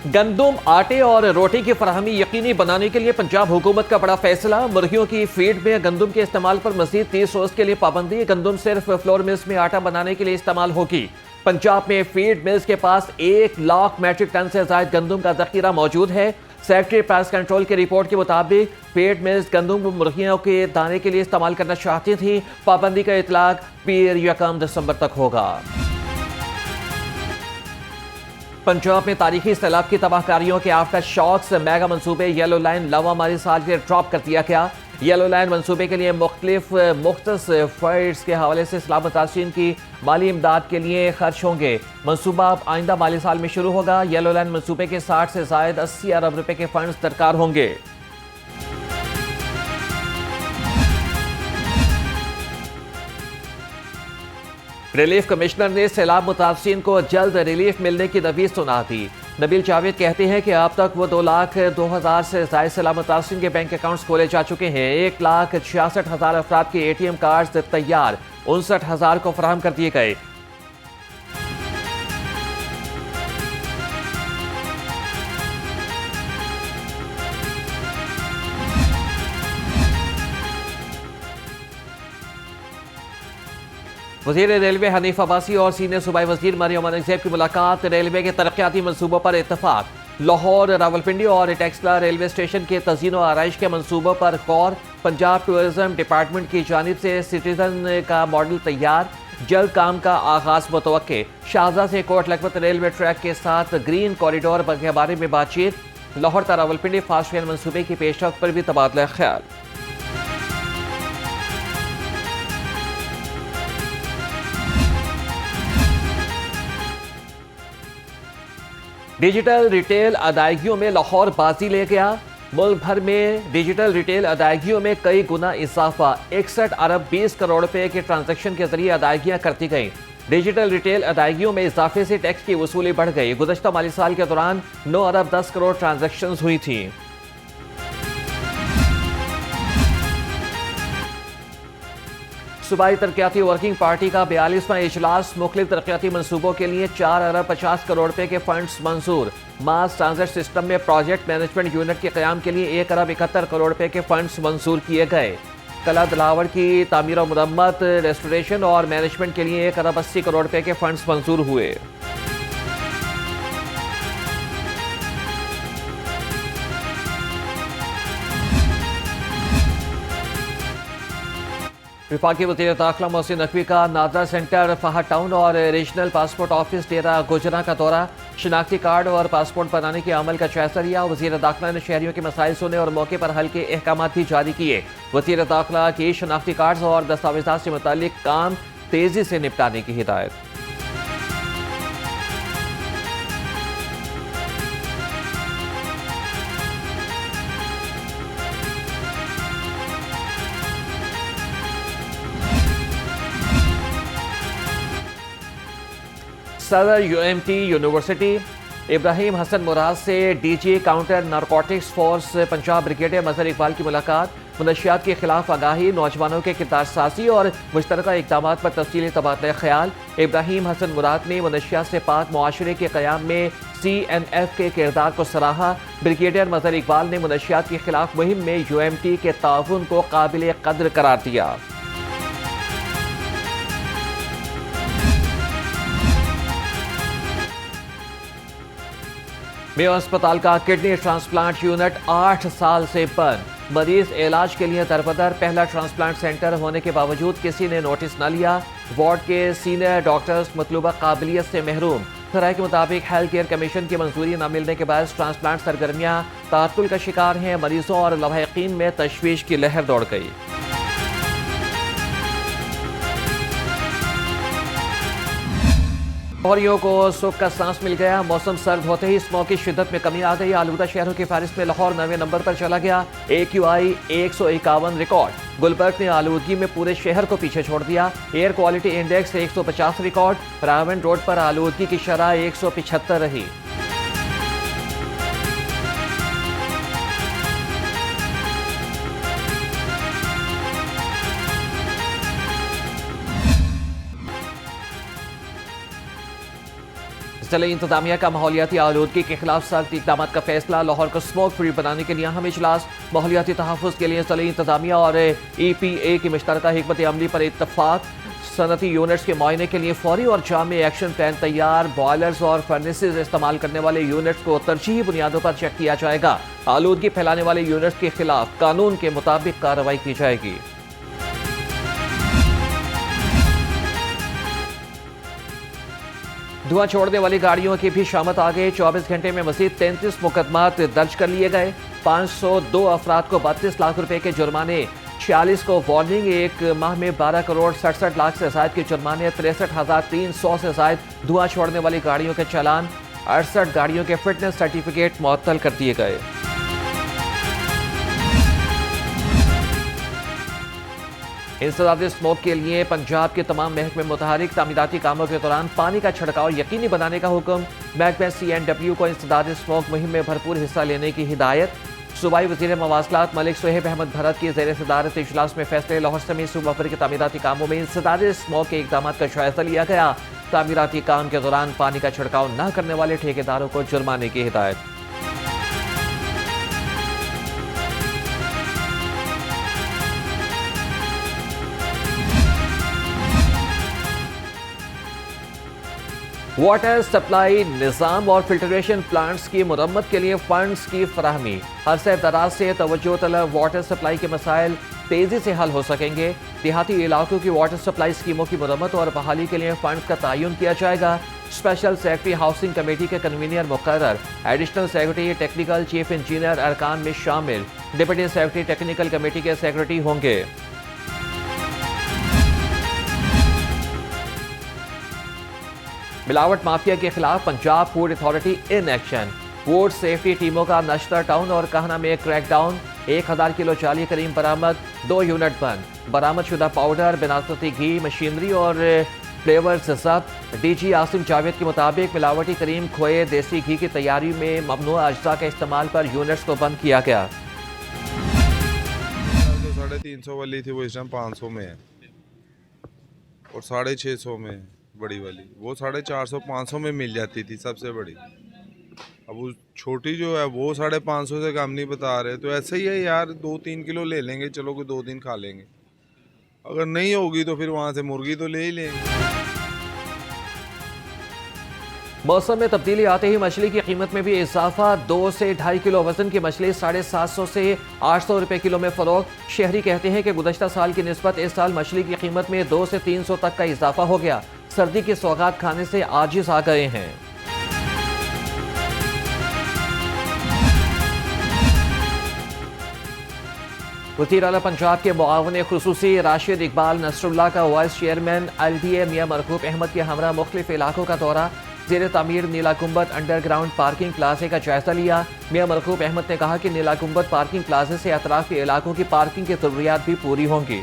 गंदम, आटे और रोटी की फराहमी यकीनी बनाने के लिए पंजाब हुकूमत का बड़ा फैसला। मुर्गियों की फीड में गंदम के इस्तेमाल पर मजीद 30 रोज के लिए पाबंदी। गंदम सिर्फ फ्लोर मिल्स में आटा बनाने के लिए इस्तेमाल होगी। पंजाब में फीड मिल्स के पास 1 लाख मैट्रिक टन से ज्यादा गंदम का जखीरा मौजूद है। सेक्रेटरी प्राइस कंट्रोल की रिपोर्ट के मुताबिक फीड मिल्स गंदम को मुर्गियों के दाने के लिए इस्तेमाल करना चाहती थी। पाबंदी का इतलाक पीर 1 दिसंबर तक होगा। पंजाब में तारीखी सैलाब की तबाहकारियों के आफ्टर शॉक्स मेगा मंसूबे येलो लाइन लवामारी साल के ड्रॉप कर दिया गया। येलो लाइन मंसूबे के लिए मुख्तलिफ फंड्स के हवाले से सलाह मुतासिरीन की माली इमदाद के लिए खर्च होंगे। मंसूबा आइंदा माली साल में शुरू होगा। येलो लाइन मंसूबे के 60 से जायद 80 अरब रुपए के फंड्स दरकार होंगे। रिलीफ कमिश्नर ने सैलाब मुतासिरीन को जल्द रिलीफ मिलने की तजवीज़ सुना दी। नबील जावेद कहते हैं कि अब तक वो 2,02,000 से ज्यादा सैलाब मुतासिरीन के बैंक अकाउंट्स खोले जा चुके हैं। 1,66,000 अफराद के ATM कार्ड तैयार, 59,000 को फराहम कर दिए गए। वज़ीर रेलवे हनीफ अब्बासी और सीनियर सूबाई वज़ीर मरियम अनज़ैब की मुलाकात। रेलवे के तरक्याती मनसूबों पर इत्तफाक। लाहौर, रावलपिंडी और टेक्सला रेलवे स्टेशन के तज़ीन और आराइश के मनसूबों पर गौर। पंजाब टूरिज्म डिपार्टमेंट की जानिब से सिटीजन का मॉडल तैयार, जल्द काम का आगाज मुतवक्के। शाहज़ा से कोट लखपत रेलवे ट्रैक के साथ ग्रीन कॉरिडोर के बारे में बातचीत। लाहौर ता रावलपिंडी फास्ट ट्रेन मनसूबे की पेशरफ्त पर भी तबादला ख्याल। डिजिटल रिटेल अदायगियों में लाहौर बाजी ले गया। मुल्क भर में डिजिटल रिटेल अदायगियों में कई गुना इजाफा। 61 अरब 20 करोड़ रुपए के ट्रांजैक्शन के जरिए अदायगियां करती गई। डिजिटल रिटेल अदायगियों में इजाफे से टैक्स की वसूली बढ़ गई। गुज़श्ता माली साल के दौरान 9 अरब 10 करोड़ ट्रांजैक्शन हुई थी। सूबाई तरक्याती वर्किंग पार्टी का 42वां इजलास। मुख्तलिफ तरक्याती मनसूबों के लिए 4 अरब 50 करोड़ रुपए के फंड्स मंजूर। मास ट्रांजिट सिस्टम में प्रोजेक्ट मैनेजमेंट यूनिट के क़याम के लिए 1 अरब 71 करोड़ रुपए के फंड्स मंजूर किए गए। कला दलावर की तामीर और मुरम्मत, रेस्टोरेशन और मैनेजमेंट के लिए 1 अरब 80 करोड़ रुपए के फंड्स मंजूर हुए। विफाकी वज़ीर दाखिला मोहसिन नकवी का नादरा सेंटर, फहद टाउन और रीजनल पासपोर्ट ऑफिस डेरा गुजरा का दौरा। शिनाख्ती कार्ड और पासपोर्ट बनाने के अमल का जायजा लिया। वज़ीर दाखिला ने शहरियों के मसाइल सुने और मौके पर हल के अहकाम भी जारी किए। वज़ीर दाखिला की शिनाख्ती कार्ड और दस्तावेज़ात से मुतालिक काम तेजी से निपटाने की हिदायत। सदर UMT यूनिवर्सिटी इब्राहिम हसन मुराद से DG counter narcotics force Punjab brigadier Mazhar Iqbal की मुलाकात। मुनशियात के खिलाफ आगाही, नौजवानों के किरदार साजी और मुश्तरका इक़दाम पर तफसीली तबादला ख्याल। इब्राहिम हसन मुराद ने मुनशियात से पाक मुआशरे के क़याम में CNF के किरदार को सराहा। ब्रिगेडियर मजहर इकबाल ने मुनशियात के खिलाफ मुहिम में UMT के ताउन को काबिल कद्र करार दिया। मेयो अस्पताल का किडनी ट्रांसप्लांट यूनिट 8 साल से बंद। मरीज इलाज के लिए दरबदर। पहला ट्रांसप्लांट सेंटर होने के बावजूद किसी ने नोटिस न लिया। वार्ड के सीनियर डॉक्टर्स मतलूबा काबिलियत से महरूम। सराय के मुताबिक हेल्थ केयर कमीशन की मंजूरी न मिलने के बाद ट्रांसप्लांट सरगर्मियां तातुल का शिकार हैं। मरीजों और लवाहिकीन में तशवीश की लहर दौड़ गई। लाहौरियों को सुख का सांस मिल गया। मौसम सर्द होते ही स्मॉग की शिद्दत में कमी आ गई। आलूदा शहरों की फहरिस्त में लाहौर 9वें नंबर पर चला गया। AQI 151 record. गुलबर्ग ने आलूदगी में पूरे शहर को पीछे छोड़ दिया। Air quality index 150 record. रावण रोड पर आलूदगी की शरह 175 रही। जिले इंतजामिया का माहौलियाती आलूदगी के खिलाफ सख्त इकदाम का फैसला। लाहौर को स्मोक फ्री बनाने के लिए अहम इजलास। माहौलियाती तहफ़्फ़ुज़ के लिए जिले इंतजामिया और EPA की मुश्तरका हिकमत अमली पर इत्तफाक। सनती यूनिट्स के मुआयने के लिए फौरी और जामी एक्शन प्लान तैयार। बॉयलर्स और फर्नेसेस इस्तेमाल करने वाले यूनिट्स को तरजीही बुनियादों पर चेक किया जाएगा। आलूदगी फैलाने वाले यूनिट्स के खिलाफ कानून के मुताबिक कार्रवाई की जाएगी। धुआं छोड़ने वाली गाड़ियों की भी शामत आ गई। 24 घंटे में मज़ीद 33 मुकदमात दर्ज कर लिए गए। 502 अफराद को 32 लाख रुपए के जुर्माने, 46 को वार्निंग। एक माह में 12 करोड़ 67 लाख से ज़ायद के जुर्माने, 63,300 से ज़ायद धुआं छोड़ने वाली गाड़ियों के चालान, 68 गाड़ियों के फिटनेस सर्टिफिकेट मुअत्तल कर दिए गए। इंसदाद स्मोक के लिए पंजाब के तमाम महकमे मुतहरिक। तामीराती कामों के दौरान पानी का छिड़काव यकीनी बनाने का हुक्म। महकमे CNW को इंसदाद स्मोक मुहिम में भरपूर हिस्सा लेने की हिदायत। सूबाई वज़ीर मवासलात मलिक सुहेब अहमद भरत की ज़ेर सदारत इजलास में फैसले। लाहौर समेत सूबा भर के तामीराती कामों में इंसदाद स्मोक के इक़दाम का जायजा लिया गया। तामीराती काम के दौरान पानी का छिड़काव न करने वाले ठेकेदारों को जुर्माने की हिदायत। वाटर सप्लाई निज़ाम और फिल्ट्रेशन प्लांट्स की मुरम्मत के लिए फंड्स की फराहमी। अरसे दराज से तवज्जो तलब वाटर सप्लाई के मसाइल तेजी से हल हो सकेंगे। देहाती इलाकों की वाटर सप्लाई स्कीमों की मुरम्मत और बहाली के लिए फंड्स का तयन किया जाएगा। स्पेशल सेक्रेटरी हाउसिंग कमेटी के कन्वीनर मुकर्रर। Additional secretary technical chief engineer अरकान में शामिल। डिप्टी सेक्रेटरी टेक्निकल कमेटी के सेक्रेटरी होंगे। मिलावट माफिया के खिलाफ Punjab food authority in action. Food safety टीमों का नश्तर टाउन और कहना में क्रैकडाउन। 1000 किलो जाली करीम बरामद, 2 यूनिट बंद। बरामद शुदा पाउडर, बिनास्पति घी, मशीनरी और फ्लेवर्स जब्त। DG आसिम जावेद के मुताबिक मिलावटी करीम, खोए, देसी घी की तैयारी में ममनुआ अज्जा के इस्तेमाल पर यूनिट्स को बंद किया गया। 350 वाली थी, वो इस टाइम 500 में है और 650 में है बड़ी वाली। वो 450 500 में मिल जाती थी सबसे बड़ी। अब वो छोटी जो है वो 550 से कम नहीं बता रहे। तो ऐसे ही है यार, 2-3 किलो ले लेंगे, चलो कि 2 दिन खा लेंगे। अगर नहीं होगी तो फिर वहाँ से मुर्गी तो ले ही लेंगे। मौसम में तब्दीली आते ही मछली की कीमत में भी इजाफा। 2 से 2.5 किलो वजन की मछली 750 से 800 रुपए किलो में फरोख्त। शहरी कहते हैं कि गुज़श्ता साल की निस्बत इस साल मछली की कीमत में 2 से 300 तक का इजाफा हो गया। सर्दी की सौगात खाने से आजिज आ गए हैं। वज़ीर आला पंजाब के मुआवन खुसूसी राशिद इकबाल नसरुल्लाह का वाइस चेयरमैन LDA मियां मरकूब अहमद के हमरा मुख्तलिफ इलाकों का दौरा। ज़ेर तामीर नीला गुंबद अंडरग्राउंड पार्किंग प्लाजे का जायजा लिया। मियां मरकूब अहमद ने कहा कि नीला गुंबद पार्किंग प्लाजे से अतराफ के इलाकों की पार्किंग की ज़रूरियात भी पूरी होंगी।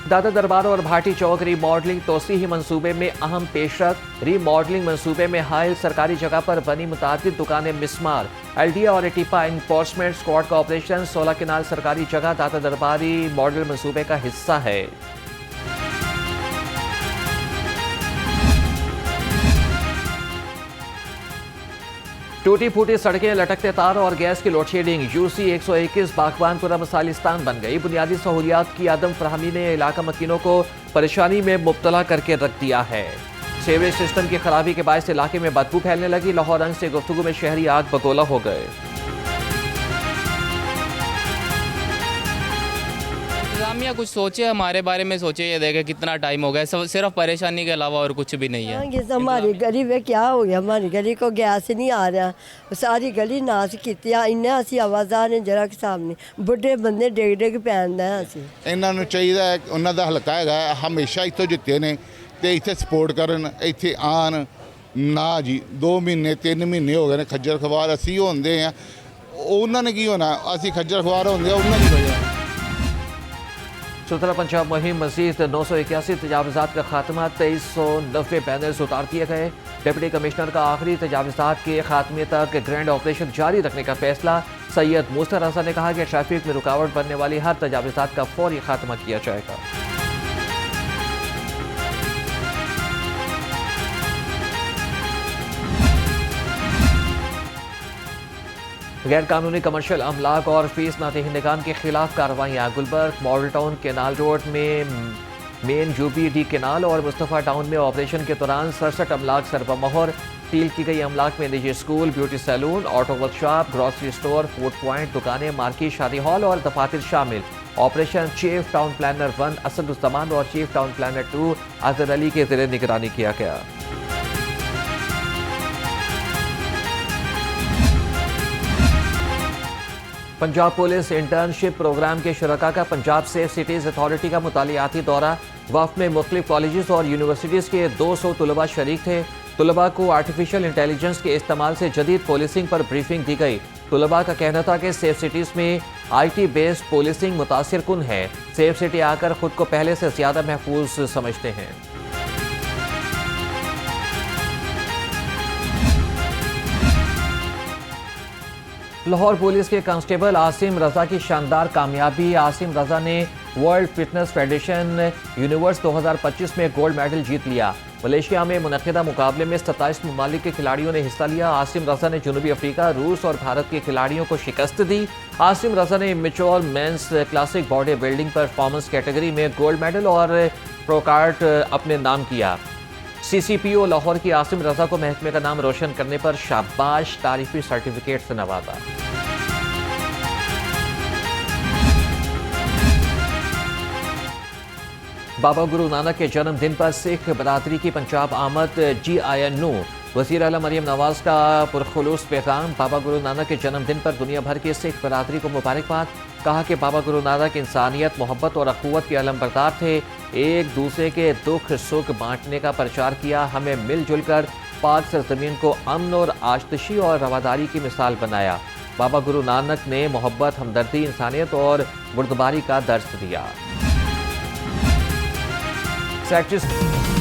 दादा दरबार और भाटी चौक रीमॉडलिंग तोसीही मंसूबे में अहम पेशरफ। रीमॉडलिंग मंसूबे में हायल सरकारी जगह पर बनी मुतादिद दुकानें मिसमार। LDA और टिपा इन्फोर्समेंट स्क्वाड का ऑपरेशन 16 किनाल सरकारी जगह दादा दरबारी मॉडल मंसूबे का हिस्सा है। टूटी फूटी सड़कें, लटकते तार और गैस की लोडशेडिंग। UC 121 बागवानपुरा मिसालिस्तान बन गई। बुनियादी सहूलियात की आदम फराहमी ने इलाका मकीनों को परेशानी में मुब्तला करके रख दिया है। सीवरेज सिस्टम की खराबी के बायस इलाके में बदबू फैलने लगी। लाहौर रंग से गुफ्तगू में शहरी आग बगोला हो गए। इंतजामिया कुछ सोचे, हमारे बारे में सोचे, ये देखे कितना टाइम हो गया, सिर्फ परेशानी के अलावा और कुछ भी नहीं है। हमारी गली में क्या हो गया, हमारी गली को गैस नहीं आ रहा, सारी गली नाश की। इन्ना असी आवाज़ा ने जरा के सामने बुढ़े बंदे डिग डिग पैंदा असी। ਇਹਨਾਂ ਨੂੰ ਚਾਹੀਦਾ ਹੈ ਉਹਨਾਂ ਦਾ ਹਲਕਾ ਹੈਗਾ, ਹਮੇਸ਼ਾ ਇੱਥੋਂ ਜਿੱਤੇ ਨੇ ਤੇ ਇੱਥੇ ਸਪੋਰਟ ਕਰਨ, ਇੱਥੇ ਆਣ ਨਾ ਜੀ। 2 ਮਹੀਨੇ 3 ਮਹੀਨੇ ਹੋ ਗਏ ਨੇ ਖੱਜਲ ਖਵਾਰ ਅਸੀਂ ਹੁੰਦੇ ਆ, ਉਹਨਾਂ ਨੇ ਕੀ ਹੋਣਾ, ਅਸੀਂ ਖੱਜਲ ਖਵਾਰ ਹੁੰਦੇ ਆ ਉਹਨਾਂ ਦੀ ਵਜ੍ਹਾ। सुल्तान पंजाब मुहिम मजीद 981 तजावज़ात का खात्मा, 2390 बैनर्स उतार दिए गए। डिप्टी कमिश्नर का आखिरी तजावुज़ात के खात्मे तक ग्रैंड ऑपरेशन जारी रखने का फैसला। सैयद मूसा रजा ने कहा कि ट्रैफिक में रुकावट बनने वाली हर तजावुज़ात का फौरी खात्मा किया जाएगा। गैर कानूनी कमर्शियल अमलाक और फीस न दहिंदगान के खिलाफ कार्रवाइयाँ। Gulberg model town canal road में मेन यूपीडी केनाल और मुस्तफ़ा टाउन में ऑपरेशन के दौरान 67 अमलाक सरबमोहर। सील की गई अमलाक में निजी school, beauty salon, auto workshop, grocery store, food point, दुकानें, मार्केट, शादी हॉल और दफातर शामिल। Operation chief town planner 1 Asaduzzaman और chief town planner 2 Azhar Ali के ज़ेरे निगरानी किया गया। पंजाब पुलिस इंटर्नशिप प्रोग्राम के शुरका का पंजाब सेफ सिटीज़ अथॉरिटी का मुतालियाती दौरा। वफ़द में मुख्तलिफ कॉलेजेस और यूनिवर्सिटीज़ के 200 तलबा शरीक थे। तलबा को आर्टिफिशियल इंटेलिजेंस के इस्तेमाल से जदीद पुलिसिंग पर ब्रीफिंग दी गई। तलबा का कहना था कि सेफ सिटीज़ में IT बेस्ड पुलिसिंग मुतासिर कुन है। सेफ सिटी आकर खुद को पहले से ज़्यादा महफूज समझते हैं। लाहौर पुलिस के कांस्टेबल आसिम रजा की शानदार कामयाबी। आसिम रजा ने वर्ल्ड फिटनेस फेडरेशन यूनिवर्स 2025 में गोल्ड मेडल जीत लिया। मलेशिया में मुनक़िदा मुकाबले में 27 ममालिक के खिलाड़ियों ने हिस्सा लिया। आसिम रजा ने जनूबी अफ्रीका, रूस और भारत के खिलाड़ियों को शिकस्त दी। आसिम रजा ने mature men's classic body building performance category में गोल्ड मेडल और प्रोकार्ड अपने नाम किया। CCPO लाहौर की आसिम रजा को महकमे का नाम रोशन करने पर शाबाश तारीफी सर्टिफिकेट से नवाजा। बाबा गुरु नानक के जन्मदिन पर सिख बरादरी की पंजाब आमद। GINU वज़ीर आला मरियम नवाज का पुरखुलूस पैगाम। बाबा गुरु नानक के जन्मदिन पर दुनिया भर की सिख बरादरी को मुबारकबाद। कहा कि बाबा गुरु नानक इंसानियत, मोहब्बत और अखुवत के अलमबरदार थे। एक दूसरे के दुख सुख बांटने का प्रचार किया। हमें मिलजुल कर पाक सरजमीन को अमन और आशतशी और रवादारी की मिसाल बनाया। बाबा गुरु नानक ने मोहब्बत, हमदर्दी, इंसानियत और बुर्दबारी का दर्स दिया। सेक्रेटरी